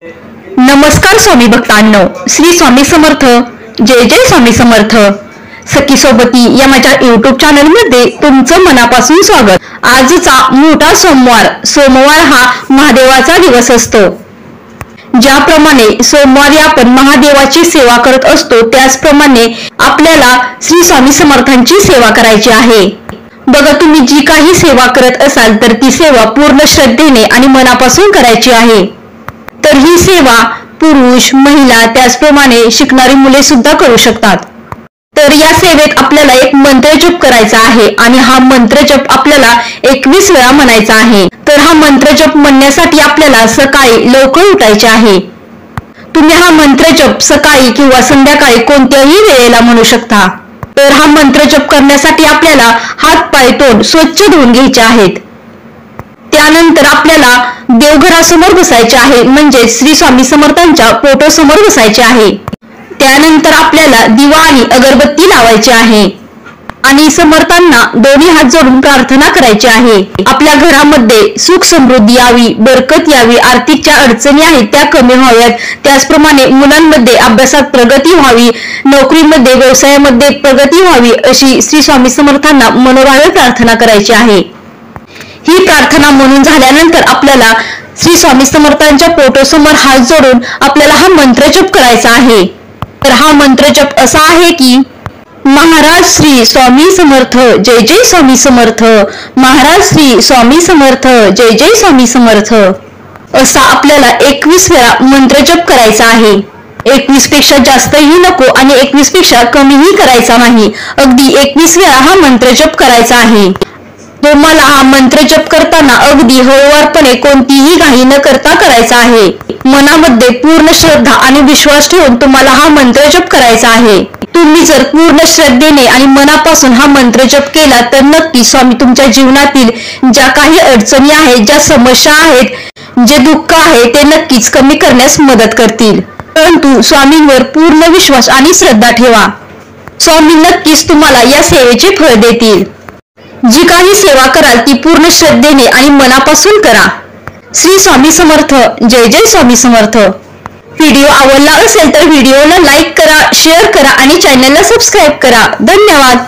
नमस्कार स्वामी भक्तांनो, श्री स्वामी समर्थ. जय जय स्वामी समर्थ. सखी सोबती या माझ्या YouTube चॅनल मध्ये तुमचं मनापासून स्वागत. आजचा मोठा सोमवार हा महादेवाचा दिवस असतो. ज्याप्रमाणे सोमवारी आपण महादेवाची सेवा करत असतो, त्याचप्रमाणे आपल्याला श्री स्वामी समर्थांची सेवा करायची आहे. बघा, तुम्ही जी काही सेवा करत असाल तर ती सेवा पूर्ण श्रद्धेने आणि मनापासून करायची आहे. तर ही सेवा पुरुष, महिला, त्याचप्रमाणे शिकणारी मुले सुद्धा करू शकतात. तर या सेवेत आपल्याला एक मंत्र जप करायचा आहे आणि हा मंत्र जप आपल्याला 21 वेळा म्हणायचा आहे. तर हा मंत्र जप म्हणण्यासाठी आपल्याला सकाळी लवकर उठायचे आहे. तुम्ही हा मंत्र जप सकाळी किंवा संध्याकाळी कोणत्याही वेळेला म्हणू शकता. तर हा मंत्र जप करण्यासाठी आपल्याला हात पाय तोंड स्वच्छ धुवून घ्यायचे आहेत. त्यानंतर आपल्याला देवघरासमोर बसायचे आहे, म्हणजे श्री स्वामी समर्थांच्या फोटो समोर बसायचे आहे. त्यानंतर आपल्याला दिवा आणि अगरबत्ती लावायची आहे आणि समर्थांना दोन्ही हात जोडून प्रार्थना करायची आहे. आपल्या घरामध्ये सुख समृद्धी यावी, बरकत यावी, आर्थिक ज्या अडचणी आहेत त्या कमी व्हाव्यात, त्याचप्रमाणे मुलांमध्ये अभ्यासात प्रगती व्हावी, नोकरीमध्ये व्यवसायामध्ये प्रगती व्हावी, अशी श्री स्वामी समर्थांना मनोभावे प्रार्थना करायची आहे. ही प्रार्थना म्हणून झाल्यानंतर आपल्याला श्री स्वामी समर्थांच्या फोटो समोर हात जोडून आपल्याला हा मंत्र जप करायचा आहे. तर हा मंत्र जप असा आहे की, महाराज श्री स्वामी समर्थ, जय जय स्वामी समर्थ. महाराज श्री स्वामी समर्थ, जय जय स्वामी समर्थ. असा आपल्याला 21 वेळा मंत्र जप करायचा आहे. 21 पेक्षा जास्तही नको आणि 21 पेक्षा कमीही करायचा नाही. अगदी 21 वेळा हा मंत्र जप करायचा आहे. तुम्हाला हा मंत्र जप करताना अगदी हळूवारपणे कोणतीही घाई न करता करायचा आहे. मनामध्ये पूर्ण श्रद्धा आणि विश्वास ठेवून तुम्हाला हा मंत्र जप करायचा आहे. तुम्ही जर पूर्ण श्रद्धेने आणि मनापासून हा मंत्र जप केला तर नक्की स्वामी तुमच्या जीवनातील ज्या काही अडचणी आहेत, ज्या समस्या आहेत, जे दुःख आहे ते नक्कीच कमी करण्यास मदत करतील. परंतु स्वामींवर पूर्ण विश्वास आणि श्रद्धा ठेवा. स्वामी नक्कीच तुम्हाला या सेवेचे फळ देतील. जी काही सेवा कराल ती पूर्ण श्रद्धेने आणि मनापासून करा. श्री स्वामी समर्थ. जय जय स्वामी समर्थ. व्हिडिओ आवडला असेल तर व्हिडिओला लाईक करा, शेअर करा आणि चॅनलला सबस्क्राईब करा. धन्यवाद.